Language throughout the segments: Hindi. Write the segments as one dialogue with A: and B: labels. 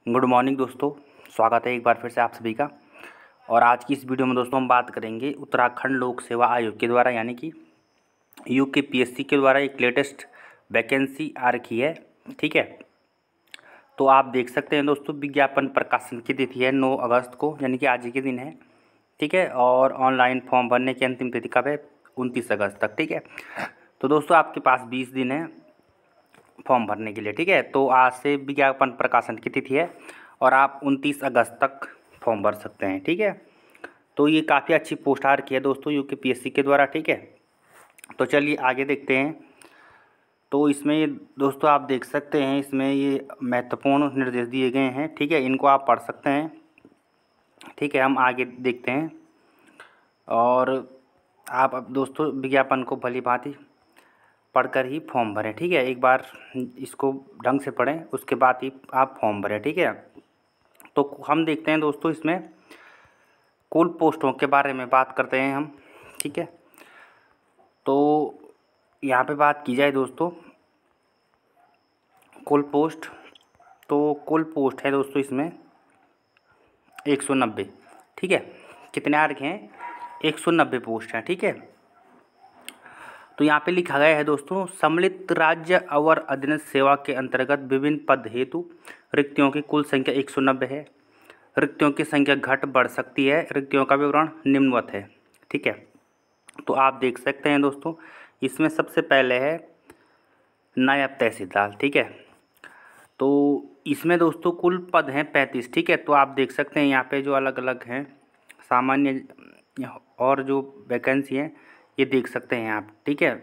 A: गुड मॉर्निंग दोस्तों, स्वागत है एक बार फिर से आप सभी का। और आज की इस वीडियो में दोस्तों हम बात करेंगे उत्तराखंड लोक सेवा आयोग के द्वारा यानी कि यूकेपीएससी के द्वारा एक लेटेस्ट वैकेंसी आ रखी है। ठीक है, तो आप देख सकते हैं दोस्तों, विज्ञापन प्रकाशन की तिथि है 9 अगस्त को, यानी कि आज ही के दिन है। ठीक है, और ऑनलाइन फॉर्म भरने की अंतिम तिथि कब है? 29 अगस्त तक। ठीक है, तो दोस्तों आपके पास 20 दिन है फॉर्म भरने के लिए। ठीक है, तो आज से विज्ञापन प्रकाशन की तिथि है और आप 29 अगस्त तक फॉर्म भर सकते हैं। ठीक है, तो ये काफ़ी अच्छी पोस्ट आ रखी है दोस्तों यूकेपीएससी के द्वारा। ठीक है, तो चलिए आगे देखते हैं। तो इसमें दोस्तों आप देख सकते हैं, इसमें ये महत्वपूर्ण निर्देश दिए गए हैं। ठीक है, इनको आप पढ़ सकते हैं। ठीक है, हम आगे देखते हैं। और आप अब दोस्तों विज्ञापन को भली भांति पढ़कर ही फॉर्म भरें। ठीक है, एक बार इसको ढंग से पढ़ें, उसके बाद ही आप फॉर्म भरें। ठीक है, तो हम देखते हैं दोस्तों, इसमें कुल पोस्टों के बारे में बात करते हैं हम। ठीक है, तो यहाँ पे बात की जाए दोस्तों कुल पोस्ट, तो कुल पोस्ट है दोस्तों इसमें 190। ठीक है, कितने आ रखे हैं? 190 पोस्ट हैं। ठीक है, तो यहाँ पे लिखा गया है दोस्तों, सम्मिलित राज्य अवर अधीनस्थ सेवा के अंतर्गत विभिन्न पद हेतु रिक्तियों की कुल संख्या 190 है। रिक्तियों की संख्या घट बढ़ सकती है। रिक्तियों का विवरण निम्नवत है। ठीक है, तो आप देख सकते हैं दोस्तों, इसमें सबसे पहले है नायब तहसीलदार। ठीक है, तो इसमें दोस्तों कुल पद हैं 35। ठीक है, तो आप देख सकते हैं यहाँ पे जो अलग अलग हैं सामान्य और जो वैकेंसी हैं ये देख सकते हैं आप। ठीक है,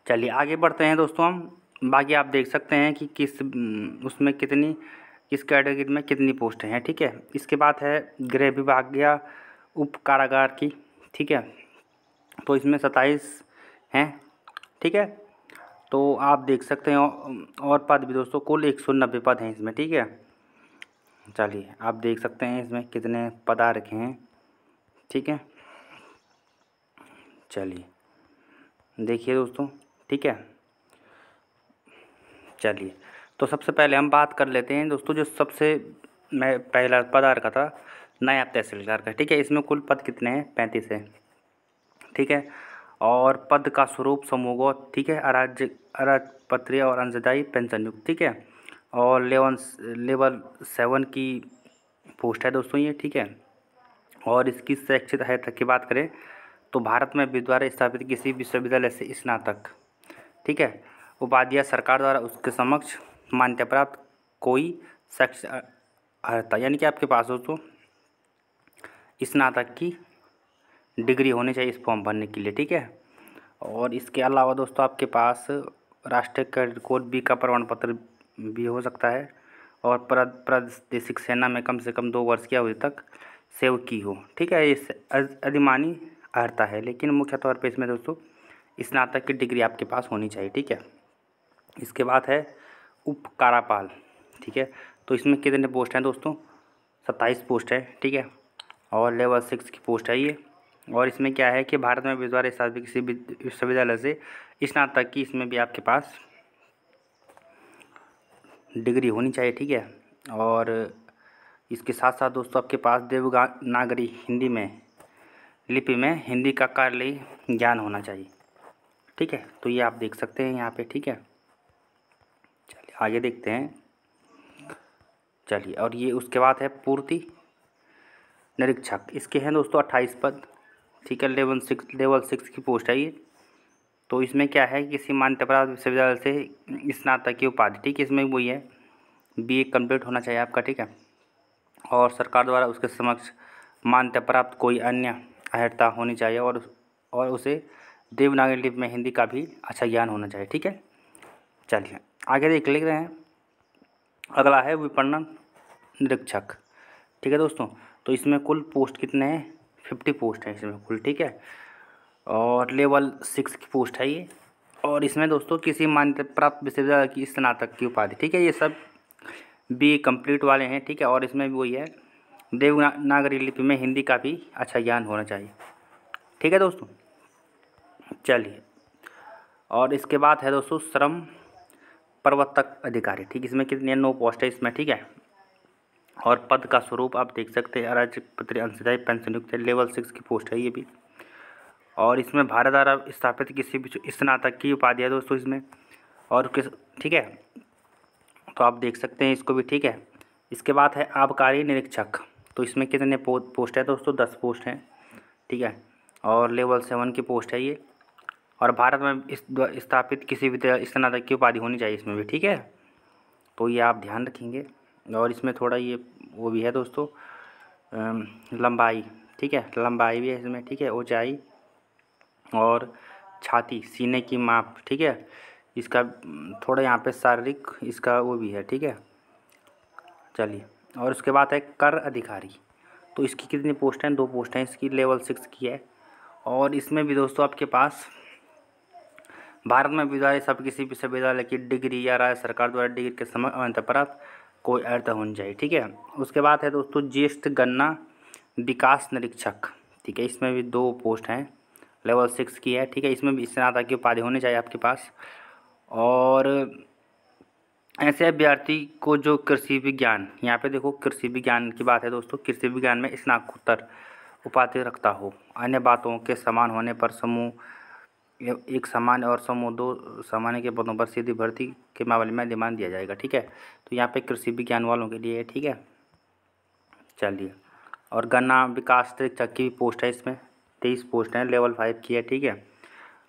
A: चलिए आगे बढ़ते हैं दोस्तों हम। बाकी आप देख सकते हैं कि उसमें किस कैटेगरी में कितनी पोस्टें हैं। ठीक है, इसके बाद है गृह विभाग या उप कारागार की। ठीक है, तो इसमें 27 हैं। ठीक है, तो आप देख सकते हैं और पद भी दोस्तों कुल 190 पद हैं इसमें। ठीक है, चलिए आप देख सकते हैं इसमें कितने पद आ रखे हैं। ठीक है, चलिए देखिए दोस्तों। ठीक है, चलिए तो सबसे पहले हम बात कर लेते हैं दोस्तों, जो सबसे मैं पहला पद आ रखा था नायब तहसीलदार का। ठीक है, इसमें कुल पद कितने हैं? 35 है। ठीक है, और पद का स्वरूप समूहगत। ठीक है, अराजपत्रीय और अंशदायी पेंशन युक्त। ठीक है, और लेवल 7 की पोस्ट है दोस्तों ये। ठीक है, और इसकी शैक्षिक अर्हता की बात करें तो भारत में द्वारा स्थापित किसी विश्वविद्यालय से स्नातक। ठीक है, उपाध्याय सरकार द्वारा उसके समक्ष मान्यता प्राप्त कोई शैक्षिक अर्हता, यानी कि आपके पास दोस्तों स्नातक की डिग्री होनी चाहिए इस फॉर्म भरने के लिए। ठीक है, और इसके अलावा दोस्तों आपके पास राष्ट्रीय कैडेट कोर बी का प्रमाण पत्र भी हो सकता है, और प्रादेशिक सेना में कम से कम 2 वर्ष की अवधि तक सेवा की हो। ठीक है, ये अधिमानी अर्हता है, लेकिन मुख्य तौर पे इसमें दोस्तों स्नातक की डिग्री आपके पास होनी चाहिए। ठीक है, इसके बाद है उप कारापाल। ठीक है, तो इसमें कितने पोस्ट हैं दोस्तों? 27 पोस्ट है। ठीक है, और लेवल 6 की पोस्ट है ये। और इसमें क्या है कि भारत में द्वारा स्थापित किसी विश्वविद्यालय से स्नातक की इसमें भी आपके पास डिग्री होनी चाहिए। ठीक है, और इसके साथ साथ दोस्तों आपके पास देवनागरी हिंदी में लिपि में हिंदी का कार्यालयीय ज्ञान होना चाहिए। ठीक है, तो ये आप देख सकते हैं यहाँ पे। ठीक है, चलिए आगे देखते हैं। चलिए, और ये उसके बाद है पूर्ति निरीक्षक। इसके हैं दोस्तों 28 पद। ठीक है, लेवल 6 की पोस्ट है ये। तो इसमें क्या है, किसी मान्यता प्राप्त विश्वविद्यालय से स्नातक की उपाधि। ठीक है, इसमें वही है BA कंप्लीट होना चाहिए आपका। ठीक है, और सरकार द्वारा उसके समक्ष मान्यता प्राप्त कोई अन्य अर्हता होनी चाहिए, और उसे देवनागरी लिपि में हिंदी का भी अच्छा ज्ञान होना चाहिए। ठीक है, चलिए आगे देख लेते हैं। अगला है विपणन निरीक्षक। ठीक है दोस्तों, तो इसमें कुल पोस्ट कितने हैं? 50 पोस्ट हैं इसमें कुल। ठीक है, और लेवल 6 की पोस्ट है ये। और इसमें दोस्तों किसी मान्यता प्राप्त विश्वविद्यालय की स्नातक की उपाधि। ठीक है, ये सब BA कंप्लीट वाले हैं। ठीक है, और इसमें भी वही है देवनागरी लिपि में हिंदी का भी अच्छा ज्ञान होना चाहिए। ठीक है दोस्तों, चलिए, और इसके बाद है दोस्तों श्रम प्रवर्तक अधिकारी, ठीक। इसमें कितनी है? 9 पोस्ट है इसमें, ठीक है। और पद का स्वरूप आप देख सकते हैं अराजपत्रित अंशदायी पेंशन युक्त है, लेवल 6 की पोस्ट है ये भी। और इसमें भारत द्वारा स्थापित किसी भी स्नातक की उपाधि है दोस्तों इसमें, और किस, ठीक है। तो आप देख सकते हैं इसको भी, ठीक है। इसके बाद है आबकारी निरीक्षक, तो इसमें कितने पोस्ट है दोस्तों? 10 पोस्ट हैं, ठीक है। और लेवल 7 की पोस्ट है ये। और भारत में स्थापित किसी भी स्नातक की उपाधि होनी चाहिए इसमें भी, ठीक है। तो ये आप ध्यान रखेंगे। और इसमें थोड़ा ये वो भी है दोस्तों, लंबाई, ठीक है, लंबाई भी है इसमें, ठीक है। ऊंचाई और छाती, सीने की माप, ठीक है। इसका थोड़ा यहाँ पे शारीरिक इसका वो भी है, ठीक है। चलिए, और उसके बाद है कर अधिकारी, तो इसकी कितनी पोस्ट हैं? 2 पोस्ट हैं इसकी, लेवल 6 की है। और इसमें भी दोस्तों आपके पास भारत में विद्यालय सब किसी विश्वविद्यालय की डिग्री या राज्य सरकार द्वारा डिग्री के समय प्राप्त कोई अर्थ होनी चाहिए, ठीक है। उसके बाद है दोस्तों ज्येष्ठ गन्ना विकास निरीक्षक, ठीक है। इसमें भी 2 पोस्ट हैं, लेवल 6 की है, ठीक है। इसमें भी स्नातक की उपाधि होनी चाहिए आपके पास। और ऐसे अभ्यर्थी को जो कृषि विज्ञान, यहाँ पे देखो कृषि विज्ञान की बात है दोस्तों, कृषि विज्ञान में स्नातकोत्तर उपाधि रखता हो, अन्य बातों के समान होने पर समूह 1 सामान्य और समूह 2 सामान्य के पदों पर सीधी भर्ती के मामले में अधिमान दिया जाएगा, ठीक है। तो यहाँ पे कृषि विज्ञान वालों के लिए है, ठीक है। चलिए, और गन्ना विकास निरीक्षक की पोस्ट है इसमें, 23 पोस्ट हैं, लेवल 5 की है, ठीक है।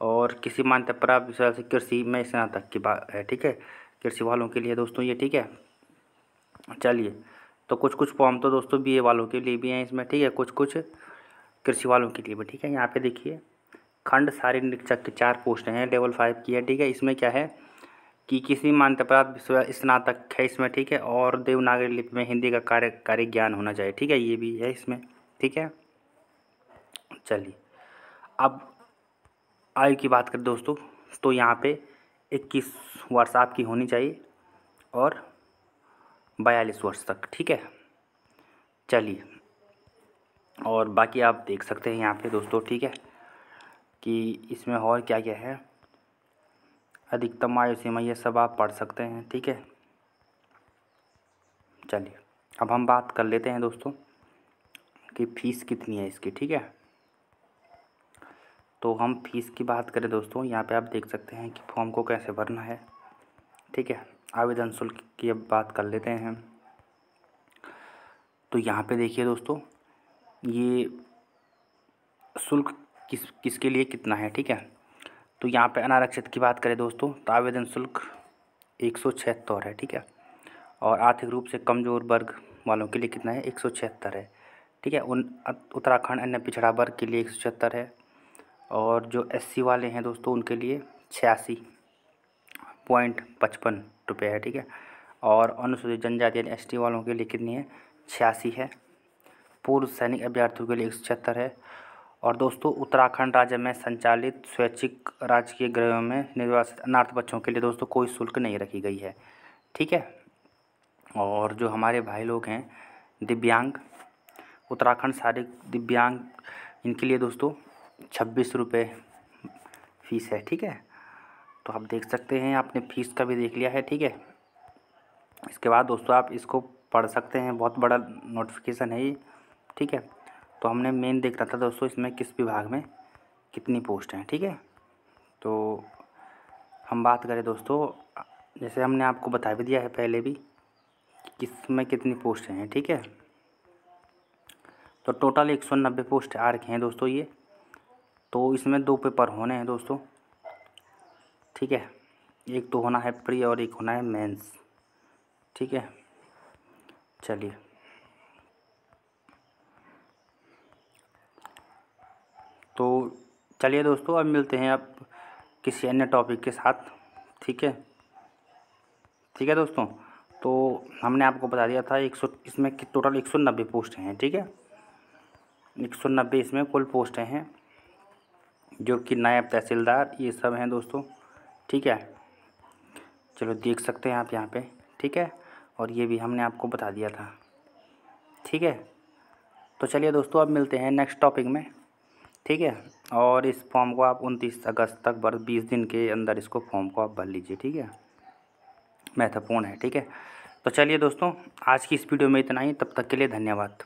A: और किसी मान्यता प्राप्त विषय से कृषि में स्नातक की बात है, ठीक है, कृषि वालों के लिए दोस्तों ये, ठीक है। चलिए, तो कुछ फॉर्म तो दोस्तों बीए वालों के लिए भी हैं इसमें, ठीक है, कुछ कृषि वालों के लिए भी, ठीक है। यहाँ पे देखिए खंड सारी निरीक्षक की 4 पोस्ट हैं, लेवल 5 की है, ठीक है। इसमें क्या है कि किसी मान्यता प्राप्त स्नातक है इसमें, ठीक है। और देवनागरी लिपि में हिंदी का कार्य ज्ञान होना चाहिए, ठीक है, ये भी है इसमें, ठीक है। चलिए, अब आयु की बात करें दोस्तों, तो यहाँ पे 21 वर्ष आपकी होनी चाहिए और 42 वर्ष तक, ठीक है। चलिए, और बाकी आप देख सकते हैं यहाँ पे दोस्तों, ठीक है, कि इसमें और क्या क्या है, अधिकतम आयु सीमा, ये सब आप पढ़ सकते हैं, ठीक है। चलिए, अब हम बात कर लेते हैं दोस्तों कि फ़ीस कितनी है इसकी, ठीक है। तो हम फीस की बात करें दोस्तों, यहाँ पे आप देख सकते हैं कि फॉर्म को कैसे भरना है, ठीक है। आवेदन शुल्क की अब बात कर लेते हैं। तो यहाँ पे देखिए दोस्तों, ये शुल्क किसके लिए कितना है, ठीक है। तो यहाँ पे अनारक्षित की बात करें दोस्तों, तो आवेदन शुल्क 176 है, ठीक है। और आर्थिक रूप से कमज़ोर वर्ग वालों के लिए कितना है? 176 है, ठीक है। उत्तराखंड अन्य पिछड़ा वर्ग के लिए 176 है। और जो SC वाले हैं दोस्तों उनके लिए 86.55 रुपये है, ठीक है। और अनुसूचित जनजाति यानी ST वालों के लिए कितनी है? 86 है। पूर्व सैनिक अभ्यर्थियों के लिए 176 है। और दोस्तों उत्तराखंड राज्य में संचालित स्वैच्छिक राजकीय गृहों में निर्वासित अनाथ बच्चों के लिए दोस्तों कोई शुल्क नहीं रखी गई है, ठीक है। और जो हमारे भाई लोग हैं दिव्यांग, उत्तराखंड सारे दिव्यांग, इनके लिए दोस्तों 26 रुपये फ़ीस है, ठीक है। तो आप देख सकते हैं, आपने फ़ीस का भी देख लिया है, ठीक है। इसके बाद दोस्तों आप इसको पढ़ सकते हैं, बहुत बड़ा नोटिफिकेशन है ये, ठीक है। तो हमने मेन देखना था दोस्तों इसमें किस विभाग में कितनी पोस्ट हैं, ठीक है। तो हम बात करें दोस्तों, जैसे हमने आपको बता भी दिया है पहले भी किस में कितनी पोस्ट हैं, ठीक है। तो टोटल 190 पोस्ट आ रखे हैं दोस्तों ये। तो इसमें 2 पेपर होने हैं दोस्तों, ठीक है। एक तो होना है प्री और एक होना है मेंस, ठीक है। चलिए, तो चलिए दोस्तों, अब मिलते हैं अब किसी अन्य टॉपिक के साथ, ठीक है, ठीक है दोस्तों। तो हमने आपको बता दिया था इसमें कि टोटल 190 पोस्ट हैं, ठीक है। 190 इसमें कुल पोस्टें हैं, जो कि नायब तहसीलदार ये सब हैं दोस्तों, ठीक है। चलो देख सकते हैं आप यहाँ पे, ठीक है। और ये भी हमने आपको बता दिया था, ठीक है। तो चलिए दोस्तों, अब मिलते हैं नेक्स्ट टॉपिक में, ठीक है। और इस फॉर्म को आप 29 अगस्त तक 20 दिन के अंदर इसको फॉर्म को आप भर लीजिए, ठीक है। महत्वपूर्ण है। ठीक है, तो चलिए दोस्तों, आज की इस वीडियो में इतना ही। तब तक के लिए धन्यवाद।